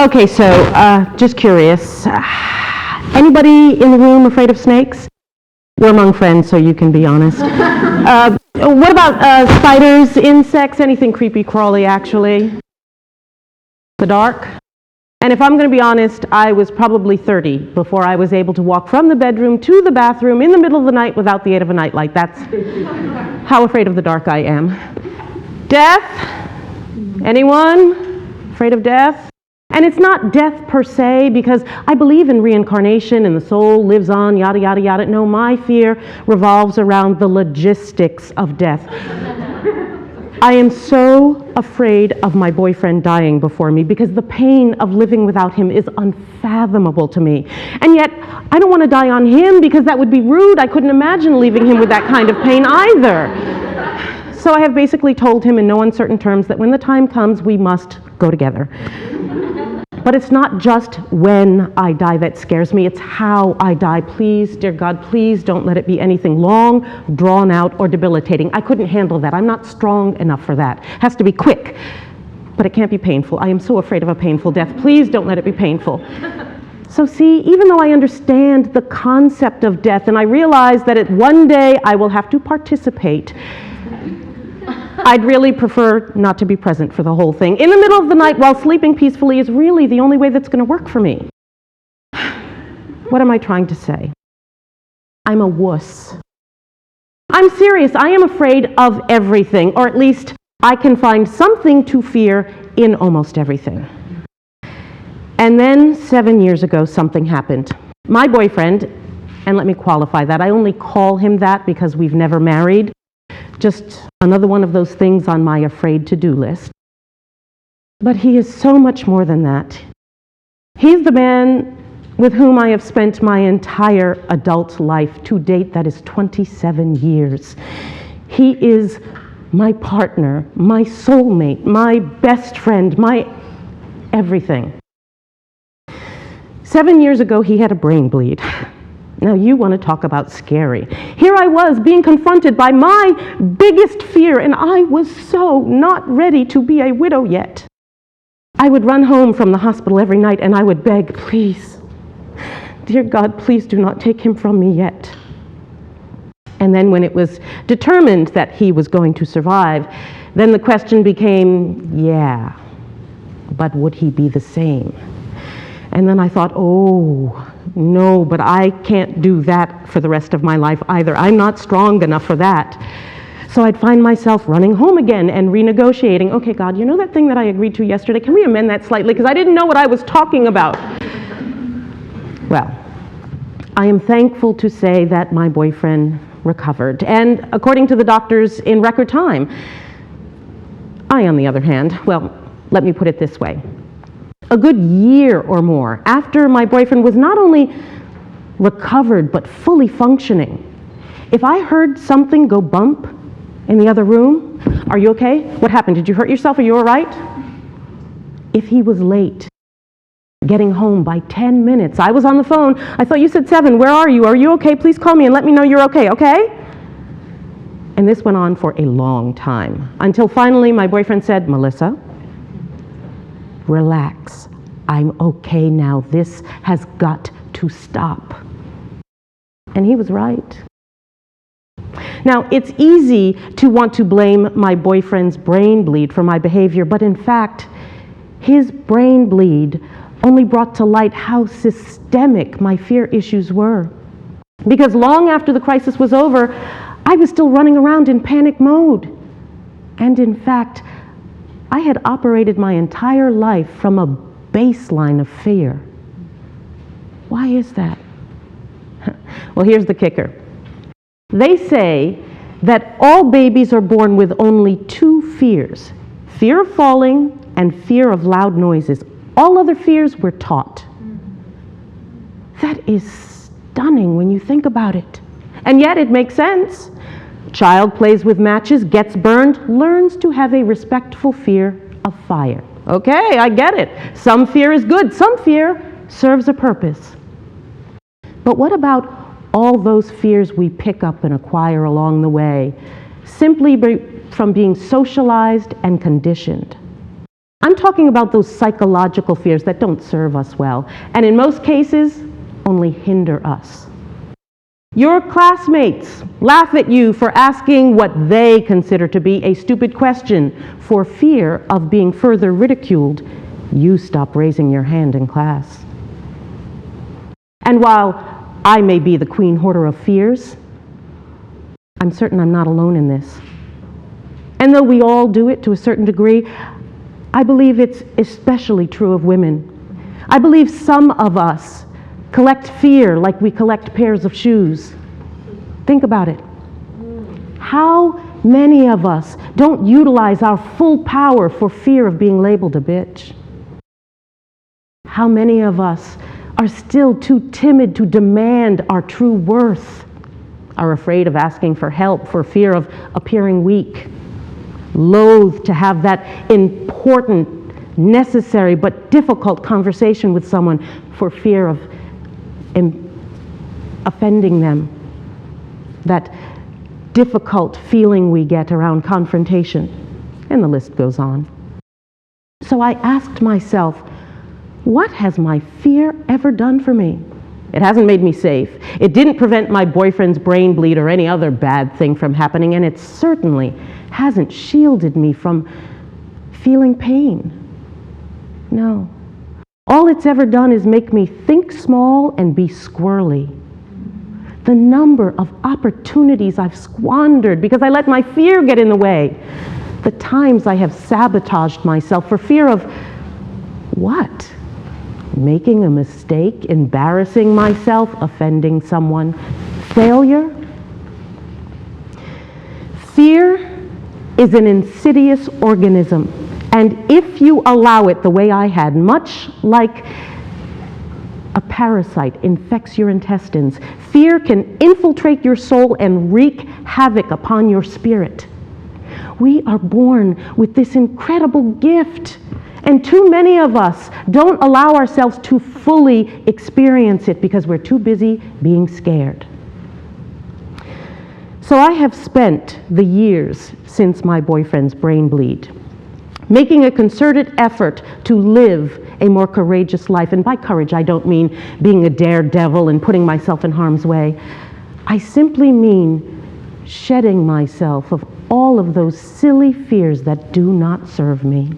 Okay, so just curious. Anybody in the room afraid of snakes? We're among friends, so you can be honest. What about spiders, insects, anything creepy crawly, actually? The dark? And if I'm going to be honest, I was probably 30 before I was able to walk from the bedroom to the bathroom in the middle of the night without the aid of a nightlight. That's how afraid of the dark I am. Death? Anyone afraid of death? And it's not death per se, because I believe in reincarnation and the soul lives on, yada, yada, yada. No, my fear revolves around the logistics of death. I am so afraid of my boyfriend dying before me because the pain of living without him is unfathomable to me. And yet, I don't want to die on him because that would be rude. I couldn't imagine leaving him with that kind of pain either. So I have basically told him in no uncertain terms that when the time comes, we must go together. But it's not just when I die that scares me, it's how I die. Please, dear God, please don't let it be anything long, drawn out, or debilitating. I couldn't handle that. I'm not strong enough for that. It has to be quick, but it can't be painful. I am so afraid of a painful death. Please don't let it be painful. So see, even though I understand the concept of death, and I realize that one day I will have to participate, I'd really prefer not to be present for the whole thing. In the middle of the night while sleeping peacefully is really the only way that's going to work for me. What am I trying to say? I'm a wuss. I'm serious. I am afraid of everything, or at least I can find something to fear in almost everything. And then 7 years ago, something happened. My boyfriend, and let me qualify that, I only call him that because we've never married. Just another one of those things on my afraid to-do list. But he is so much more than that. He's the man with whom I have spent my entire adult life to date, that is 27 years. He is my partner, my soulmate, my best friend, my everything. 7 years ago, he had a brain bleed. Now you want to talk about scary. Here I was being confronted by my biggest fear, and I was so not ready to be a widow yet. I would run home from the hospital every night and I would beg, please, dear God, please do not take him from me yet. And then when it was determined that he was going to survive, then the question became, yeah, but would he be the same? And then I thought, oh, no, but I can't do that for the rest of my life either. I'm not strong enough for that. So I'd find myself running home again and renegotiating. Okay, God, you know that thing that I agreed to yesterday? Can we amend that slightly? Because I didn't know what I was talking about. Well, I am thankful to say that my boyfriend recovered. And according to the doctors, in record time. I, on the other hand, well, let me put it this way. A good year or more after my boyfriend was not only recovered, but fully functioning. If I heard something go bump in the other room, are you okay? What happened? Did you hurt yourself? Are you all right? If he was late, getting home by 10 minutes, I was on the phone. I thought you said 7. Where are you? Are you okay? Please call me and let me know you're okay, okay? And this went on for a long time, until finally my boyfriend said, Melissa, relax. I'm okay now. This has got to stop. And he was right. Now, it's easy to want to blame my boyfriend's brain bleed for my behavior, but in fact, his brain bleed only brought to light how systemic my fear issues were. Because long after the crisis was over, I was still running around in panic mode. And in fact, I had operated my entire life from a baseline of fear. Why is that? Well, here's the kicker. They say that all babies are born with only 2 fears, fear of falling and fear of loud noises. All other fears we're taught. That is stunning when you think about it. And yet it makes sense. Child plays with matches, gets burned, learns to have a respectful fear of fire. Okay, I get it. Some fear is good. Some fear serves a purpose. But what about all those fears we pick up and acquire along the way, simply from being socialized and conditioned? I'm talking about those psychological fears that don't serve us well, and in most cases, only hinder us. Your classmates laugh at you for asking what they consider to be a stupid question. For fear of being further ridiculed, you stop raising your hand in class. And while I may be the queen hoarder of fears, I'm certain I'm not alone in this. And though we all do it to a certain degree, I believe it's especially true of women. I believe some of us collect fear like we collect pairs of shoes. Think about it. How many of us don't utilize our full power for fear of being labeled a bitch? How many of us are still too timid to demand our true worth, are afraid of asking for help for fear of appearing weak, loath to have that important, necessary, but difficult conversation with someone for fear of offending them, that difficult feeling we get around confrontation, and the list goes on. So I asked myself, what has my fear ever done for me? It hasn't made me safe. It didn't prevent my boyfriend's brain bleed or any other bad thing from happening, and it certainly hasn't shielded me from feeling pain. No. All it's ever done is make me think small and be squirrely. The number of opportunities I've squandered because I let my fear get in the way. The times I have sabotaged myself for fear of what? Making a mistake, embarrassing myself, offending someone, failure. Fear is an insidious organism, and if you allow it the way I had, much like a parasite infects your intestines, fear can infiltrate your soul and wreak havoc upon your spirit. We are born with this incredible gift, and too many of us don't allow ourselves to fully experience it because we're too busy being scared. So I have spent the years since my boyfriend's brain bleed making a concerted effort to live a more courageous life. And by courage, I don't mean being a daredevil and putting myself in harm's way. I simply mean shedding myself of all of those silly fears that do not serve me.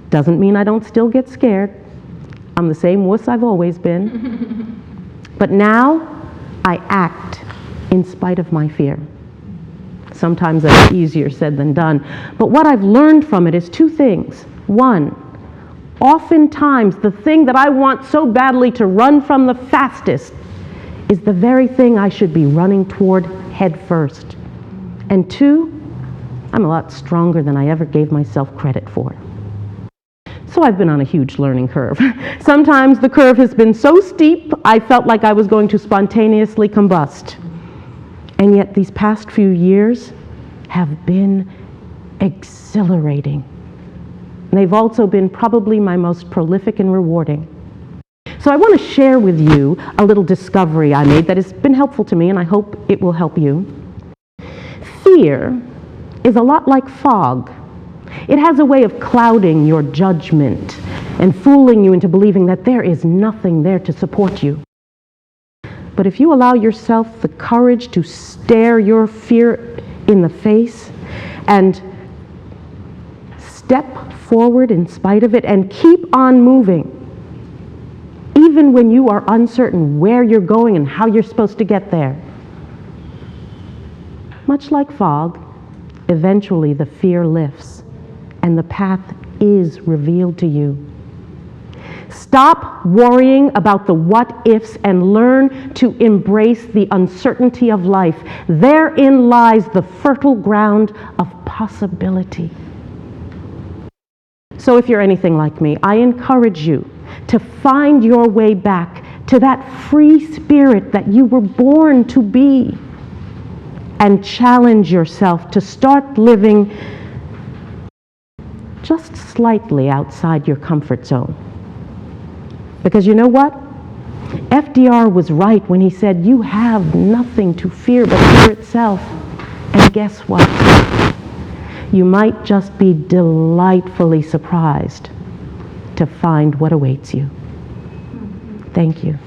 Doesn't mean I don't still get scared. I'm the same wuss I've always been. But now I act in spite of my fear. Sometimes that's easier said than done. But what I've learned from it is two things. One, oftentimes the thing that I want so badly to run from the fastest is the very thing I should be running toward head first. And two, I'm a lot stronger than I ever gave myself credit for. So I've been on a huge learning curve. Sometimes the curve has been so steep, I felt like I was going to spontaneously combust. And yet these past few years have been exhilarating. And they've also been probably my most prolific and rewarding. So I want to share with you a little discovery I made that has been helpful to me, and I hope it will help you. Fear is a lot like fog. It has a way of clouding your judgment and fooling you into believing that there is nothing there to support you. But if you allow yourself the courage to stare your fear in the face and step forward in spite of it and keep on moving, even when you are uncertain where you're going and how you're supposed to get there, much like fog, eventually the fear lifts and the path is revealed to you. Stop worrying about the what-ifs and learn to embrace the uncertainty of life. Therein lies the fertile ground of possibility. So if you're anything like me, I encourage you to find your way back to that free spirit that you were born to be, and challenge yourself to start living just slightly outside your comfort zone. Because you know what? FDR was right when he said, you have nothing to fear but fear itself. And guess what? you might just be delightfully surprised to find what awaits you. Thank you.